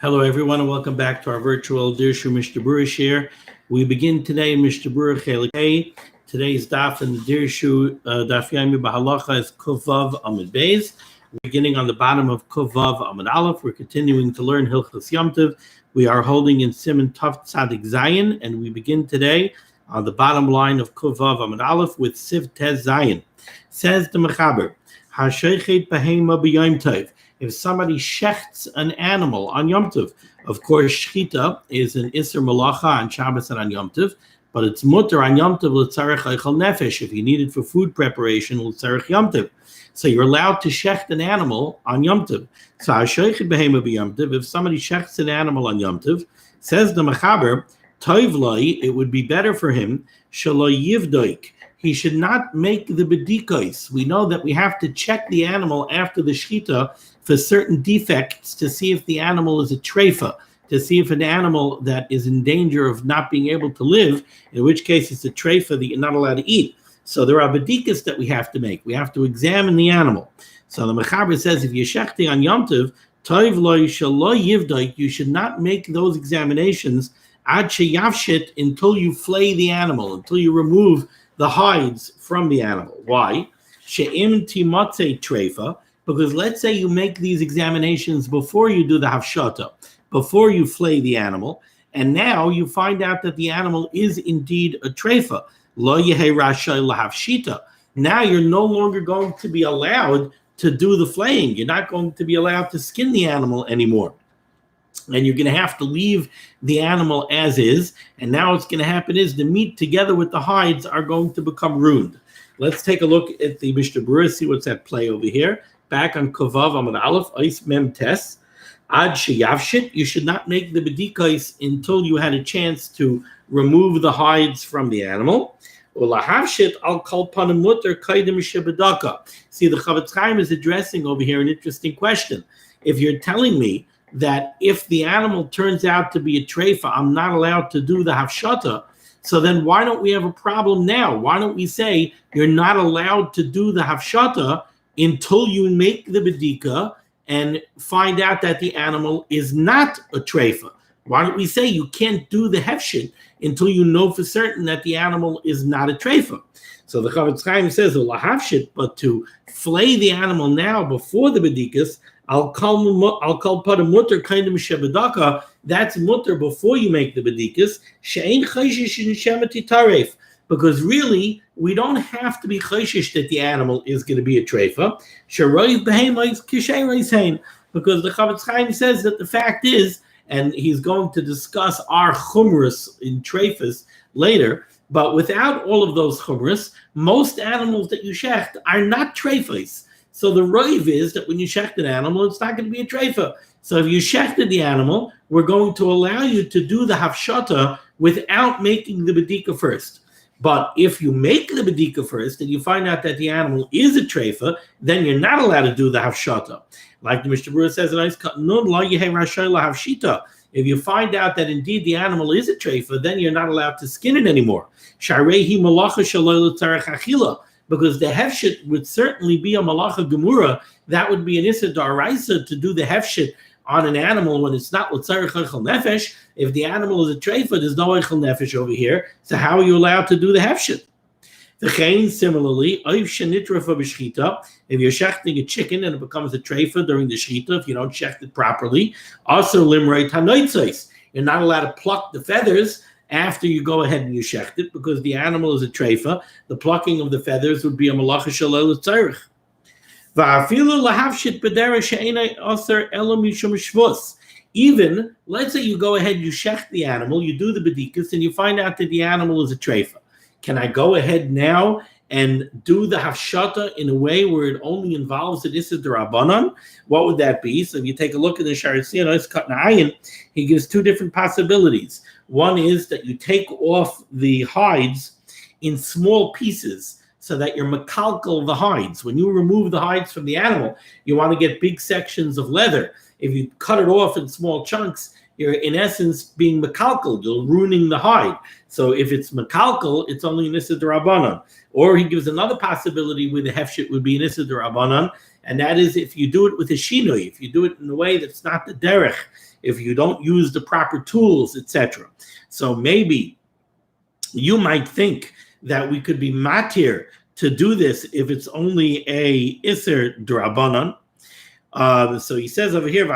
Hello, everyone, and welcome back to our virtual Dirshu Berurah share. We begin today in Berurah Chelik A. Today's daf in the Dirshu daf Yomi Bahalacha is Kuvav Amud Beis. We're beginning on the bottom of Kuvav Amud Aleph. We're continuing to learn Hilchos Yom Tov. We are holding in Siman Tov Tzadik Zayin, and we begin today on the bottom line of Kuvav Amud Aleph with Siv Tez Zayin. Says the Mechaber, Hashechet Behema B'Yom Tov. If somebody shechts an animal on Yom Tov, of course, shechita is an Isser Malacha on Shabbos and on Yom Tov, but it's mutter on Yom Tov l'tzarech eichel nefesh. If you need it for food preparation, l'tzarech Yom Tov. So you're allowed to shecht an animal on Yom Tov. So ha'sheichet behema b'Yom Tov, if somebody shechts an animal on Yom Tov, says the Mechaber, toiv loi, it would be better for him, shelo yivdoik. He should not make the bedikos. We know that we have to check the animal after the shechita for certain defects to see if the animal is a treifa, to see if an animal that is in danger of not being able to live, in which case it's a treifa that you're not allowed to eat. So there are bedikas that we have to make. We have to examine the animal. So the Mechaber says if you're shechting on Yom Tov, toiv lo shelo yivdoik, you should not make those examinations ad sheyavshit until you flay the animal, until you remove the hides from the animal. Why? She'im timotze treifa, because let's say you make these examinations before you do the hafshata, before you flay the animal, and now you find out that the animal is indeed a treifa. Lo yehe rashay lahafshita. Now you're no longer going to be allowed to do the flaying. You're not going to be allowed to skin the animal anymore. And you're going to have to leave the animal as is. And now what's going to happen is the meat together with the hides are going to become ruined. Let's take a look at the Mishnah Berurah, see what's at play over here. Back on Kovav Amud Aleph, Ois Mem Tes, Ad Sheyavshit, you should not make the bedikos until you had a chance to remove the hides from the animal. Ulahavshit al kol panim muter kaidim shebedaka. See, the Chavetz Chaim is addressing over here an interesting question. If you're telling me that if the animal turns out to be a treifa, I'm not allowed to do the hafshata, so then why don't we have a problem now? Why don't we say you're not allowed to do the hafshata until you make the bedika and find out that the animal is not a treifa? Why don't we say you can't do the hefshit until you know for certain that the animal is not a treifa? So the Chavetz Chaim says, but to flay the animal now before the bedikas, I'll call put a mutter kind of shebedaka. That's mutter before you make the bedikas. She'ein chayshish in shemati taref, because really we don't have to be chayshish that the animal is going to be a treifa. Sheroiv behemais kishereis hein, because the Chavetz Chaim says that the fact is, and he's going to discuss our chumrus in treifas later. But without all of those chumrus, most animals that you shecht are not treifas. So the roiv is that when you shecht an animal, it's not going to be a treifa. So if you shechted the animal, we're going to allow you to do the hafshata without making the bedika first. But if you make the bedika first and you find out that the animal is a treifa, then you're not allowed to do the hafshata. Like the Mishnah Berurah says, if you find out that indeed the animal is a treifa, then you're not allowed to skin it anymore. Because the hefshit would certainly be a malacha gemura. That would be an issa d'oraisa to do the hefshit on an animal when it's not l'tzarech eichel nefesh. If the animal is a treifa, there's no eichel nefesh over here. So how are you allowed to do the hefshit? Similarly, if you're shechting a chicken and it becomes a treifa during the shechita, if you don't shecht it properly, also limrei tanoitzos, you're not allowed to pluck the feathers after you go ahead and you shecht it, because the animal is a treifa. The plucking of the feathers would be a malacha shalol l'tzarech. Even, let's say you go ahead, you shecht the animal, you do the bedikas, and you find out that the animal is a treifa. Can I go ahead now and do the hafshata in a way where it only involves the issa d'Rabbanan? What would that be? So if you take a look at the Sharatzion, he gives two different possibilities. One is that you take off the hides in small pieces so that you're makalkal the hides. When you remove the hides from the animal, you want to get big sections of leather. If you cut it off in small chunks, you're in essence being makalkal, you're ruining the hide. So if it's makalkal, it's only an issa d'Rabbanan. Or he gives another possibility where the hefshit would be an issa d'Rabbanan, and that is if you do it with a shinui, if you do it in a way that's not the derech, if you don't use the proper tools, etc. So maybe you might think that we could be matir to do this if it's only a iser drabanan. So he says over here,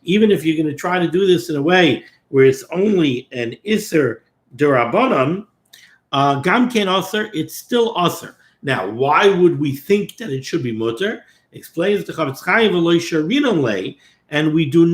even if you're going to try to do this in a way where it's only an iser derabanan, gamken aser, it's matter aser. Now, why would we think that it should be mutter? Explains the Chavetz Chaim, and we're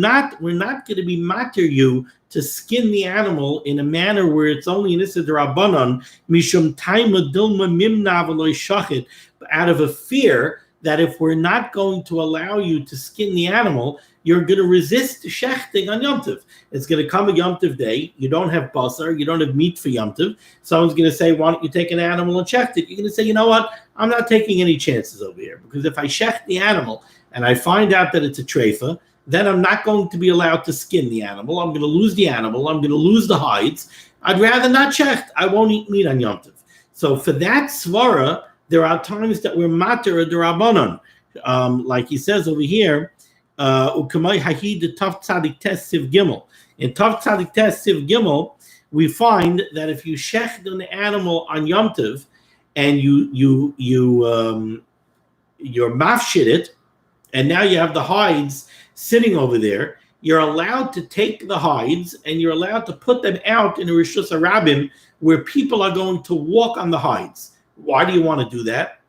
not going to be matter you to skin the animal in a manner where it's only an iser derabanan, mishum taima dilma mimna v'loy shachit, out of a fear that if we're not going to allow you to skin the animal, you're going to resist shechting on Yom Tov. It's going to come a Yom Tov day. You don't have basar. You don't have meat for Yom Tov. Someone's going to say, why don't you take an animal and shecht it? You're going to say, you know what? I'm not taking any chances over here, because if I shecht the animal and I find out that it's a treifa, then I'm not going to be allowed to skin the animal. I'm going to lose the animal. I'm going to lose the hides. I'd rather not shecht. I won't eat meat on Yom Tov. So for that svara, there are times that we're mater or derabanan, like he says over here. Ukamai hahid the Tav Tzadik Tes Siv Gimel. In Tav Tzadik Tes Siv Gimel, we find that if you shecht an animal on Yom Tov and you're mafshit it, and now you have the hides sitting over there, you're allowed to take the hides and you're allowed to put them out in a Rishus HaRabim where people are going to walk on the hides. Why do you want to do that?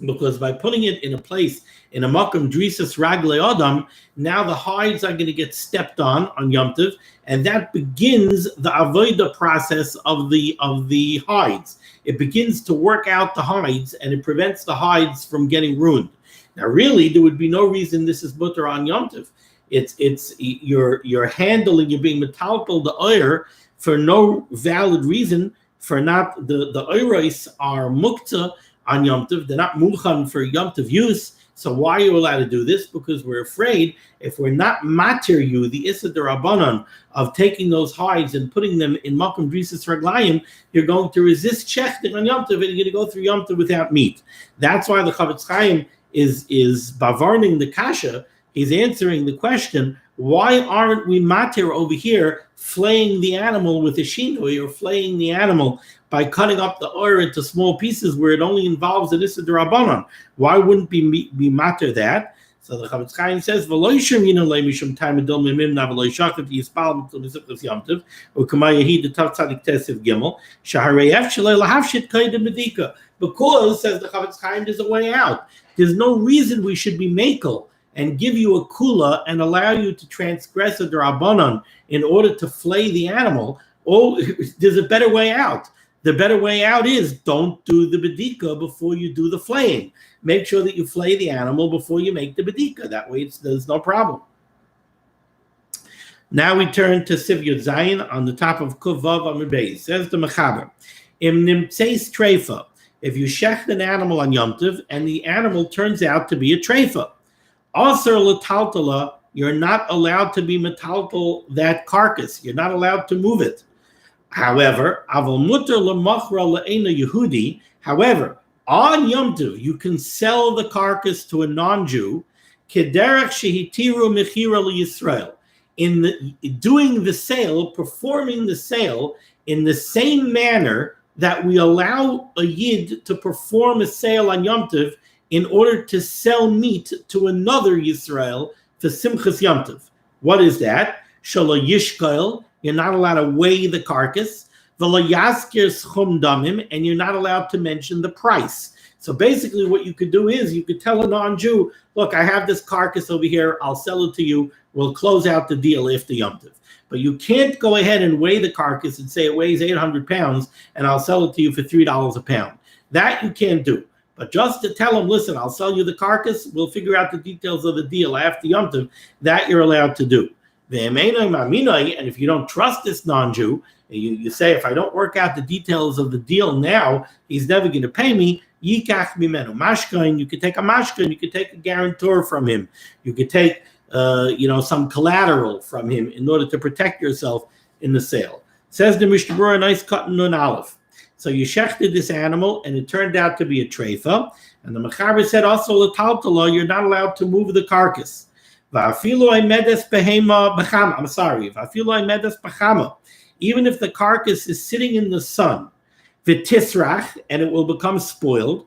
Because by putting it in a place, in a makom drisas ragle adam, now the hides are going to get stepped on Yom Tov, and that begins the avodah process of the hides. It begins to work out the hides, and it prevents the hides from getting ruined. Now, really, there would be no reason this is mutter on Yom Tov. You're handling, you're being metalpel the oyer for no valid reason. For not the oiros are mukta on Yom Tov, they're not mulchan for Yom Tov use. So why are you allowed to do this? Because we're afraid if we're not matir you, the issa derabanan of taking those hides and putting them in makom drisas raglayim, you're going to resist shechting on Yom Tov and you're going to go through Yom Tov without meat. That's why the Chavetz Chaim is bavarning the kasha. He's answering the question, why aren't we matir over here flaying the animal with a shinui, or flaying the animal by cutting up the oil into small pieces where it only involves an issa derabanan? Why wouldn't we matter that? So the Chavetz Chaim says, "V'lo yishminu le mishum time adol mimimna v'lo yishachit yispal mitzvah mitzvah Yom Tov u'kamayahid the Tav Tzadik Tesiv Gimel shaharei efshalei lahavshit kaidem medika." Because, says the Chavetz Chaim, there's a way out. There's no reason we should be makel and give you a kula and allow you to transgress a derabanan in order to flay the animal. Oh, there's a better way out. The better way out is don't do the bedika before you do the flaying. Make sure that you flay the animal before you make the bedika. That way there's no problem. Now we turn to Siv Yud Zayin on the top of Kuvav Amud Beis. Says the Mechaber, Im nimtzeis treifa. If you shecht an animal on Yom Tov and the animal turns out to be a treifa, Aser l'taltala, you're not allowed to be metaltal that carcass. You're not allowed to move it. However, aval muter l'machra l'eina Yehudi. However, on Yom Tov, you can sell the carcass to a non-Jew. Kederach shehitiru mechira l'Yisrael. In doing the sale, performing the sale in the same manner that we allow a Yid to perform a sale on Yom Tov in order to sell meat to another Yisrael for Simchas Yom Tov. What is that? Shalo yishkail, you're not allowed to weigh the carcass. V'lo yaskir schum damim, and you're not allowed to mention the price. So basically what you could do is you could tell a non-Jew, look, I have this carcass over here, I'll sell it to you, we'll close out the deal after Yom Tov. But you can't go ahead and weigh the carcass and say it weighs 800 pounds and I'll sell it to you for $3 a pound. That you can't do. But just to tell them, listen, I'll sell you the carcass, we'll figure out the details of the deal after Yom Tov, that you're allowed to do. And if you don't trust this non-Jew, you say, if I don't work out the details of the deal now, he's never going to pay me, yikach mimenu mashkain, you could take a mashkain, you could take a guarantor from him, you could take some collateral from him in order to protect yourself in the sale. Says the Mishnah, nice cut nun aleph. So you shechted this animal, and it turned out to be a treifa. And the Mechaber said also, l'taltala, you're not allowed to move the carcass. Va'afilu medes behema b'chama. I'm sorry. Va'afilu medes b'chama. Even if the carcass is sitting in the sun, v'tisrach, and it will become spoiled.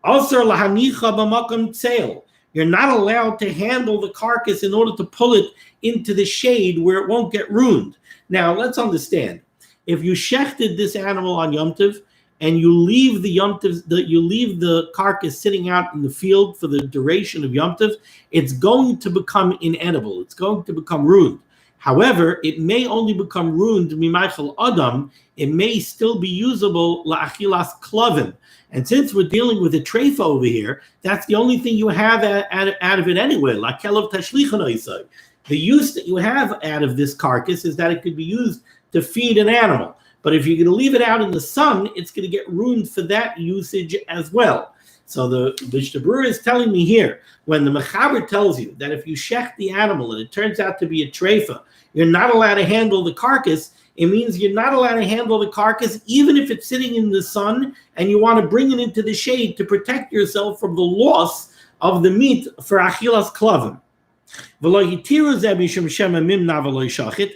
Also, lahanicha b'makam tzeil. You're not allowed to handle the carcass in order to pull it into the shade where it won't get ruined. Now, let's understand. If you shechted this animal on Yom Tov and you leave the carcass sitting out in the field for the duration of Yom Tov, it's going to become inedible. It's going to become ruined. However, it may only become ruined mimaychel adam. It may still be usable la'achilas klavim. And since we're dealing with a treifa over here, that's the only thing you have out of it anyway. Like kelav tashlichan oisai. The use that you have out of this carcass is that it could be used to feed an animal. But if you're going to leave it out in the sun, it's going to get ruined for that usage as well. So the Berurah is telling me here, when the Mechaber tells you that if you shech the animal and it turns out to be a treifa, you're not allowed to handle the carcass, it means you're not allowed to handle the carcass even if it's sitting in the sun and you want to bring it into the shade to protect yourself from the loss of the meat for achilas klavim.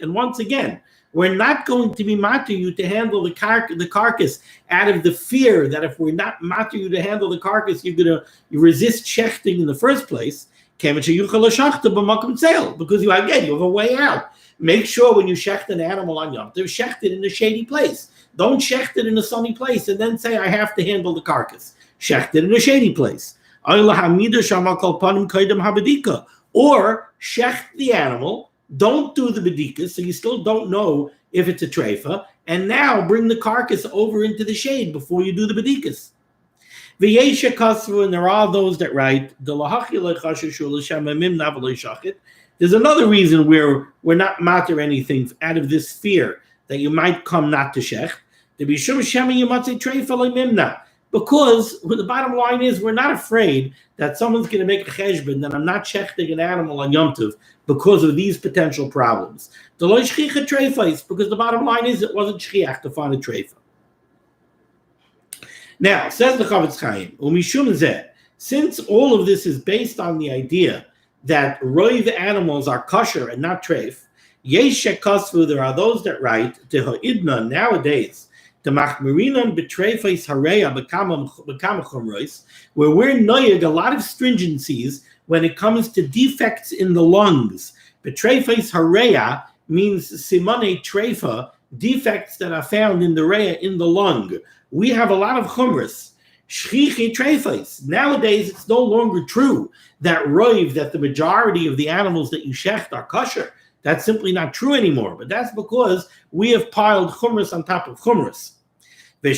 And once again, we're not going to be matter you to handle the carcass out of the fear that if we're not matter you to handle the carcass, you're going to resist shechting in the first place. Because you have a way out. Make sure when you shecht an animal on Yom Tov, shecht it in a shady place. Don't shecht it in a sunny place and then say, I have to handle the carcass. Shecht it in a shady place. Or shecht the animal. Don't do the bedikas, so you still don't know if it's a treifa, and now bring the carcass over into the shade before you do the bedikas. And there are those that write, there's another reason where we're not matter anything out of this fear that you might come not to shech. Because the bottom line is we're not afraid that someone's going to make a cheshbon that I'm not shechting an animal on Yom Tov because of these potential problems. Because the bottom line is it wasn't shchiach to find a treifa. Now, says the Chavetz Chaim, umishum zeh, since all of this is based on the idea that roiv animals are kosher and not treif, yesh shekasvu, there are those that write, tehoidna, nowadays, the machmirinan betreifais hareya bekam chumrois, where we're noyeg a lot of stringencies when it comes to defects in the lungs. Betreifais hareya means simane treifa, defects that are found in the reya, in the lung. We have a lot of chumras. Shchichi treifais. Nowadays, it's no longer true that roiv, that the majority of the animals that you shecht are kosher. That's simply not true anymore. But that's because we have piled chumras on top of chumras. And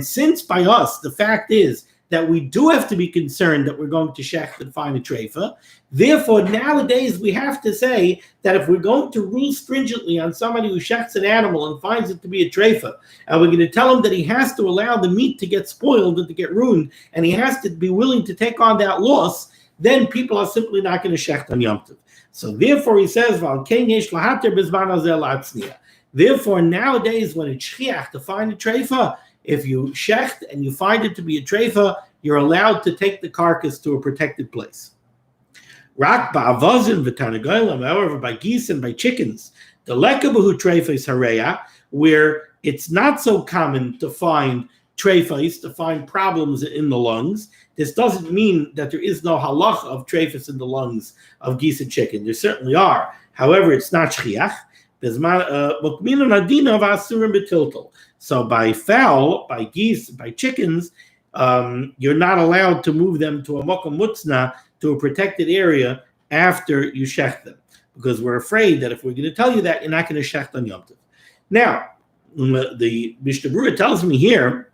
since by us, the fact is that we do have to be concerned that we're going to shecht and find a treifa, therefore nowadays we have to say that if we're going to rule stringently on somebody who shechts an animal and finds it to be a treifa, and we're going to tell him that he has to allow the meat to get spoiled and to get ruined, and he has to be willing to take on that loss, then people are simply not going to shecht on Yom Tov. So therefore he says, therefore nowadays when it's shchiach to find a treifa, if you shecht and you find it to be a treifa, you're allowed to take the carcass to a protected place. Rak ba'avazin v'tarnagolim, however, by geese and by chickens, the lekabahu treifas hareya, where it's not so common to find treifas, to find problems in the lungs. This doesn't mean that there is no halacha of treifas in the lungs of geese and chicken. There certainly are. However, it's not shchiach. So by fowl, by geese, by chickens, you're not allowed to move them to a mokum mutzna, to a protected area after you shecht them, because we're afraid that if we're going to tell you that, you're not going to shecht on Yom Tov. Now, the Mishnah Berurah tells me here,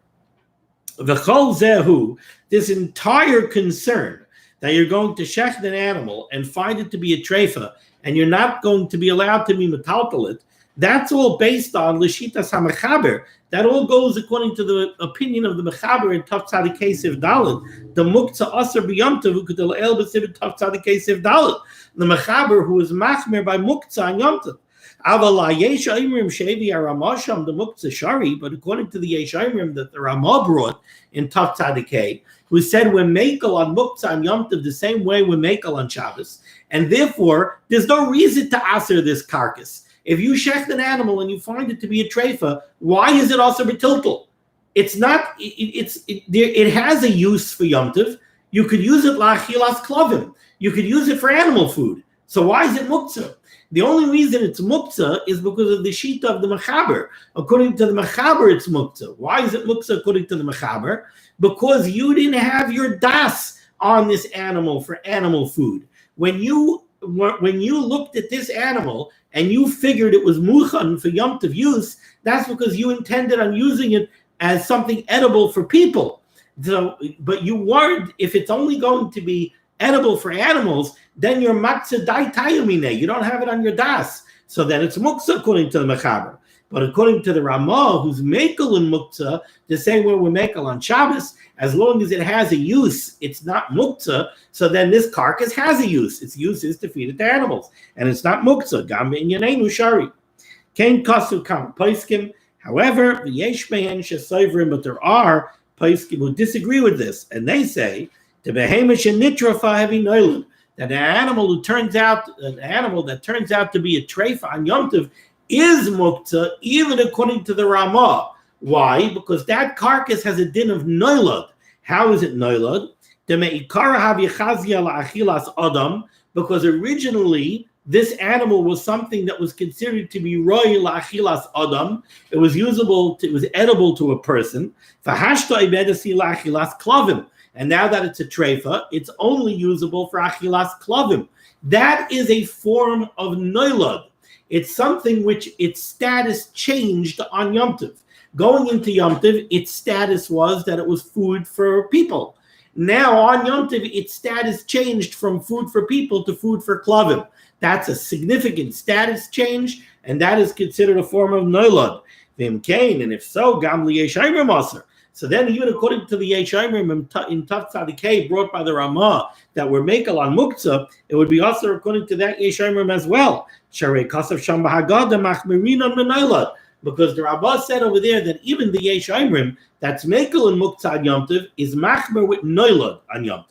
v'chol zehu, this entire concern that you're going to shecht an animal and find it to be a treifa, and you're not going to be allowed to be metaltal it, That's all based on Lishitas HaMechaber. That all goes according to the opinion of the Mechaber in Tav Tzadik Siv Dalet. The Muktzah Aser B'Yom Tov Ukudel El B'Siv Tav Tzadik Siv Dalet. The Mechaber who is machmer by Muktzah and Yom Tov. Avala Yesh Aimrim Shevi Aramasham the Muktzah Shari, but according to the Yesh Aimrim that the Ramah brought in Tav Tzadik, who said we're makel on Muktzah and Yom Tov the same way we're makel on Shabbos, and therefore there's no reason to aser this carcass. If you shecht an animal and you find it to be a treifa, why is it also betiltel? It's not. It has a use for Yom Tov. You could use it la'achilas klavim. You could use it for animal food. So why is it muktzah? The only reason it's muktzah is because of the shita of the mechaber. According to the mechaber, it's muktzah. Why is it muktzah according to the mechaber? Because you didn't have your das on this animal for animal food. When you looked at this animal and you figured it was muchan for Yom Tov use, that's because you intended on using it as something edible for people. So, but you weren't, if it's only going to be edible for animals, then you're matzah dai tayumine. You don't have it on your das. So then it's muktzah according to the mechaber. But according to the Ramah, who's mekel in muktzah, the same way we're mekel on Shabbos, as long as it has a use, it's not muktzah. So then this carcass has a use. Its use is to feed it to animals, and it's not muktzah. Gam b'inyaneinu shari. Kain kasu kam paiskim. However, the yesh mehen shesayvrim, but there are paiskim who disagree with this, and they say to behemish and nitrafa heavy noilim, that an animal that turns out to be a treifa on Yom Tov is muktzah, even according to the Ramah. Why? Because that carcass has a din of noilad. How is it noilad? Because originally this animal was something that was considered to be roy la'achilas adam. It was usable. It was edible to a person. And now that it's a treifa, it's only usable for achilas klavim. That is a form of noilad. It's something which its status changed on Yom Tov. Going into Yom Tov, its status was that it was food for people. Now on Yom Tov, its status changed from food for people to food for klavim. That's a significant status change, and that is considered a form of noilad. Vim kain, and if so, gam li'yeshayim maser. So then, even according to the Yeshayim in Tav Tzadik brought by the Ramah that were mekel on muktzah, it would be also according to that Yeshayim as well. Sharei kasav sham b'haggadah machmirin on menailad, because the Rabbah said over there that even the Yeshayim that's mekel in muktzah on Yom Tov is machmer with noilad on Yom Tov.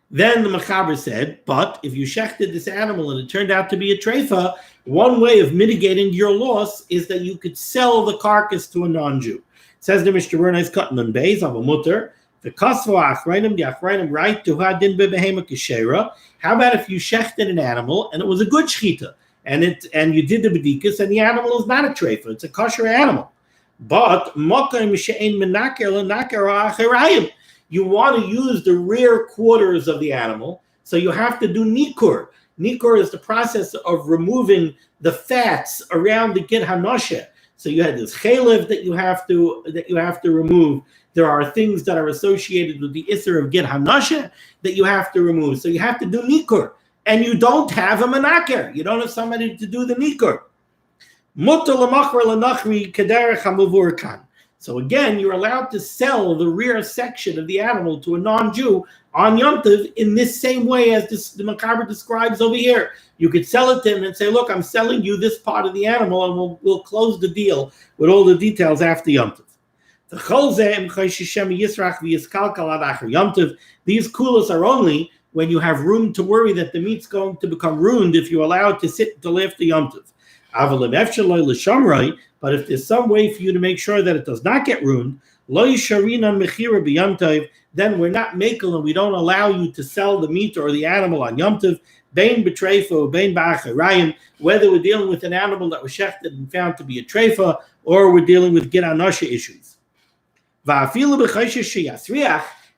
Then the Mechaber said, but if you shechted this animal and it turned out to be a treifa, one way of mitigating your loss is that you could sell the carcass to a non-Jew. It says the Mishnah Berurah cotton on beis of a mutter. The kasva achrayim, the achrayim right to hadin bebehema kishera. How about if you shechted an animal and it was a good shechita and you did the bedikas and the animal is not a treifa, it's a kosher animal. But mokim she'ein menaker lenaker achrayim. You want to use the rear quarters of the animal, so you have to do nikur. Nikur is the process of removing the fats around the gid hanoshe. So you have this chalev that you have to remove. There are things that are associated with the isser of gid hanoshe that you have to remove. So you have to do nikur, and you don't have a menaker. You don't have somebody to do the nikur. Mutar l'machar l'nachri kederech hamuvur kan. So again, you're allowed to sell the rear section of the animal to a non-Jew on Yom Tov in this same way as the Mechaber describes over here. You could sell it to him and say, look, I'm selling you this part of the animal, and we'll close the deal with all the details after Yom Tov. These kulas are only when you have room to worry that the meat's going to become ruined if you allow it to sit until after Yom Tov. But if there's some way for you to make sure that it does not get ruined, then we're not mekel and we don't allow you to sell the meat or the animal on Yom Tov, bein b'treifa, bein b'acharayim, whether we're dealing with an animal that was shechted and found to be a treifa, or we're dealing with gid hanoshe issues.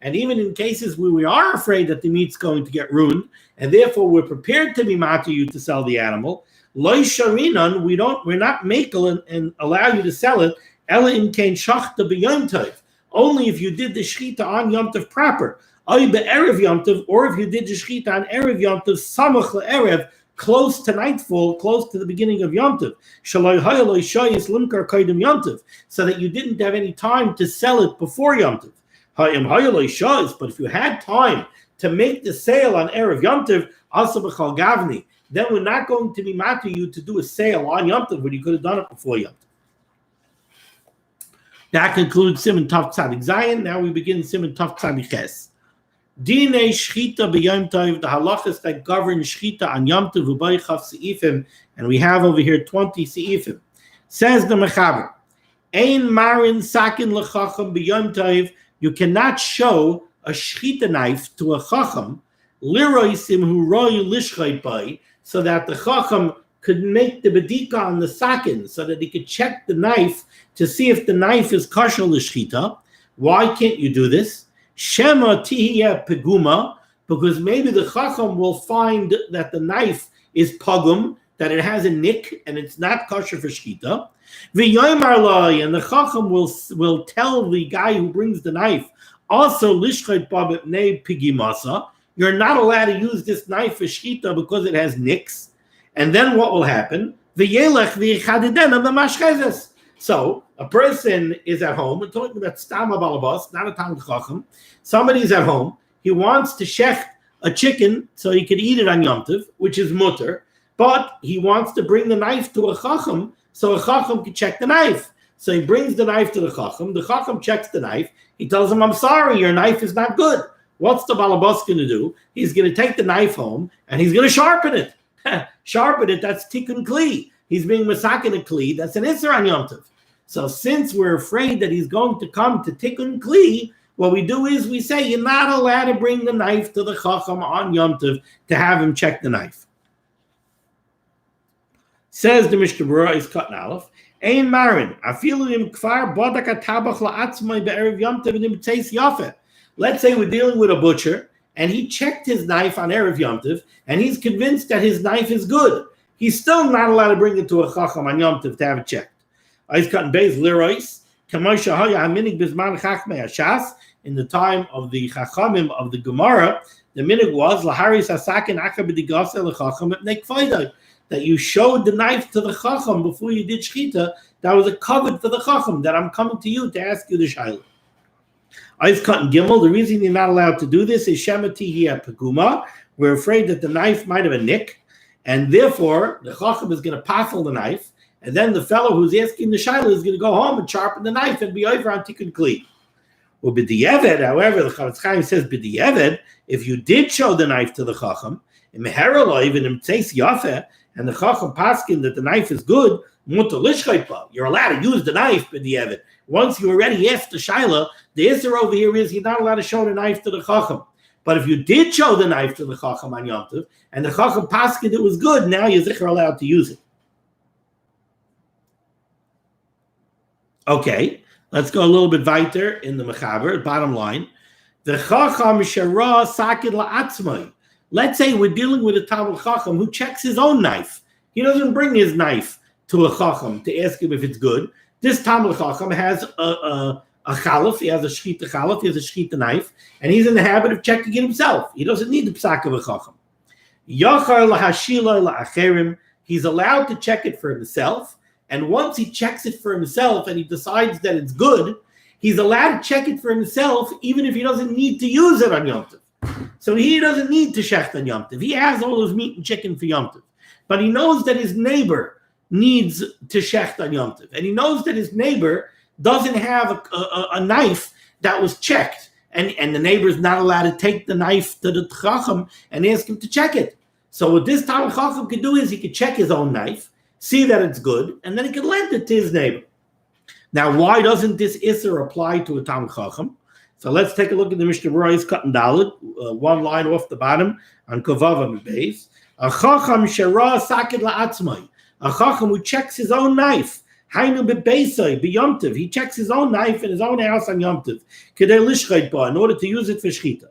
And even in cases where we are afraid that the meat's going to get ruined, and therefore we're prepared to be matir you to sell the animal, Loi sharinan, we're not mekel and allow you to sell it. Ela in kain shachta b'yom tov. Only if you did the shechita on Yom Tov proper. Ay be'erev Yom Tov, or if you did the shechita on erev Yom Tov, samach le'erev, close to nightfall, close to the beginning of Yom Tov, so that you didn't have any time to sell it before Yom Tov. But if you had time to make the sale on Erev Yom Tov, also b'chal gavni, then we're not going to be mad to you to do a sale on Yom Tov when you could have done it before Yom Tov. That concludes Siman Tov Tzadik Zayin. Now we begin Siman Tov Tzadik Ches. Dinei Shchita b'Yom Tov, the halachas that govern Shchita on Yom Tov u'baychav seifim, and we have over here 20 seifim. Says the Mechaber, Ein marin sakin lechacham b'Yom Tov, you cannot show a Shchita knife to a chacham, liroisim hu royu lishchait by, so that the chacham could make the bedika on the sakin, so that he could check the knife to see if the knife is kosher l'shchita. Why can't you do this? Shema tihiyah peguma, because maybe the chacham will find that the knife is pagum, that it has a nick and it's not kosher for shchita. V'yoymar lai, and the chacham will tell the guy who brings the knife, also lishchait babet ne pigimasa, you're not allowed to use this knife for shchita because it has nicks. And then what will happen? So a person is at home. We're talking about stama balabas, not a talmid chacham. Somebody's at home. He wants to shech a chicken so he can eat it on Yom Tov, which is mutter. But he wants to bring the knife to a chacham so a chacham can check the knife. So he brings the knife to the chacham. The chacham checks the knife. He tells him, "I'm sorry, your knife is not good." What's the balabas going to do? He's going to take the knife home and he's going to sharpen it. Sharpen it, that's tikkun kli. He's being masakin a kli, that's an isser on Yom Tov. So since we're afraid that he's going to come to tikkun kli, what we do is we say you're not allowed to bring the knife to the chacham on Yom Tov to have him check the knife. Says the Mishnah Berurah is cut in Aleph. Ein marin, afilu im kfar bodak atabach la'atzmai be'erev Yom Tov v'nim tzeis yafeh. Let's say we're dealing with a butcher, and he checked his knife on Erev Yom Tov, and he's convinced that his knife is good. He's still not allowed to bring it to a chacham on Yom Tov to have it checked. In the time of the chachamim of the Gemara, the minig was that you showed the knife to the chacham before you did shchita. That was a covet for the chacham, that I'm coming to you to ask you the shayla. I've cut in Gimel. The reason you're not allowed to do this is Shema tihiyah peguma. We're afraid that the knife might have a nick, and therefore the chacham is going to passel the knife, and then the fellow who's asking the shayla is going to go home and sharpen the knife and be over on tikkun kli. Well, b'di'eved, however, the Chavetz Chaim says b'di'eved, if you did show the knife to the chacham, and the chacham paskin that the knife is good, you're allowed to use the knife b'di'eved. Once you already asked the shayla, the isser over here is you're not allowed to show the knife to the chacham. But if you did show the knife to the chacham on Yom Tov, and the chacham paskin it was good, now you're zikr allowed to use it. Okay, let's go a little bit weiter in the mechaber. Bottom line, the chacham shara sakin la'atzmai. Let's say we're dealing with a talmid chacham who checks his own knife. He doesn't bring his knife to a chacham to ask him if it's good. This talmid chacham has a chalaf, he has a shchita chalaf, he has a shchita knife, and he's in the habit of checking it himself. He doesn't need the psak of a chacham. Yachar lahashila la'acherim, he's allowed to check it for himself, and once he checks it for himself and he decides that it's good, he's allowed to check it for himself even if he doesn't need to use it on Yom Tov. So he doesn't need to shecht on Yom Tov. He has all his meat and chicken for Yom Tov. But he knows that his neighbor needs to shecht on Yom Tov. And he knows that his neighbor doesn't have a knife that was checked. And the neighbor is not allowed to take the knife to the chacham and ask him to check it. So what this talmid chacham could do is he could check his own knife, see that it's good, and then he could lend it to his neighbor. Now, why doesn't this isser apply to a talmid chacham? So let's take a look at the Mishnah Berurah cut in Dalet, one line off the bottom on Kovav and base. A chacham shara sakid la'atzmai. A chacham who checks his own knife. Hainu bebeisai b'Yom Tov. He checks his own knife in his own house on Yom Tov. Kedei lishchait ba, in order to use it for shchita.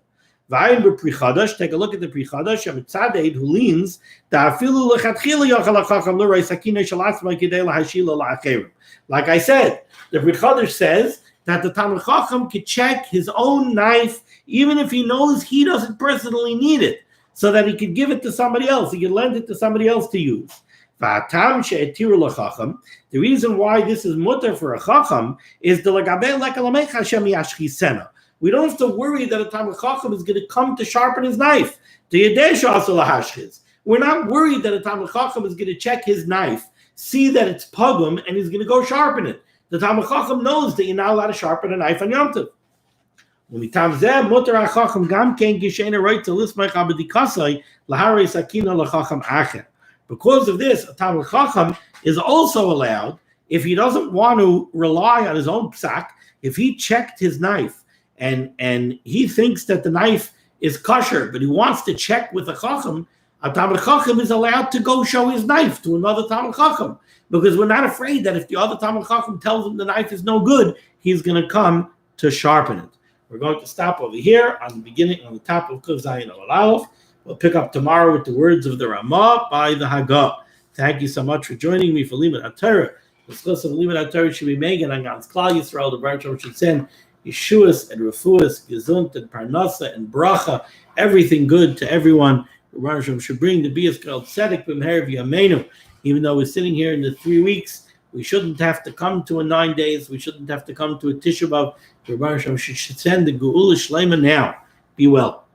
V'ayin b'pri chadash. Take a look at the pri chadash. Amitzadeh who leans ta'afilu lechatchila yachal hachacham l'rei sakinei shel atzmai kedei lahashila la'acherim. Like I said, the pri chadash says that the talmid chacham could check his own knife even if he knows he doesn't personally need it. so that he could give it to somebody else. He could lend it to somebody else to use. The reason why this is mutter for a chacham is we don't have to worry that a Talmid Chacham is going to come to sharpen his knife. We're not worried that a Talmid Chacham is going to check his knife, see that it's pugum, and he's going to go sharpen it. The Talmid Chacham knows that you're not allowed to sharpen a knife on Yom Tov. Because of this, a Talmid Chacham is also allowed, if he doesn't want to rely on his own psak, if he checked his knife and he thinks that the knife is kosher, but he wants to check with a Chacham, a Talmid Chacham is allowed to go show his knife to another Talmid Chacham, because we're not afraid that if the other Talmid Chacham tells him the knife is no good, he's going to come to sharpen it. We're going to stop over here on the top of Kuf Zayin Al Aleph. We'll pick up tomorrow with the words of the Ramah by the Haggah. Thank you so much for joining me for Limud HaTorah. The schus of Limud HaTorah should be Megan and Gans Klal Yisrael. The Berurah should send Yeshuas and Refuas, Gesund and Parnasa and Bracha, everything good to everyone. The Berurah should bring the Bias Kol Tzedek B'Meher V'Yameinu. Even though we're sitting here in the 3 weeks, we shouldn't have to come to a 9 days. We shouldn't have to come to a Tisha B'Av. The Berurah should send the Geula Shleima now. Be well.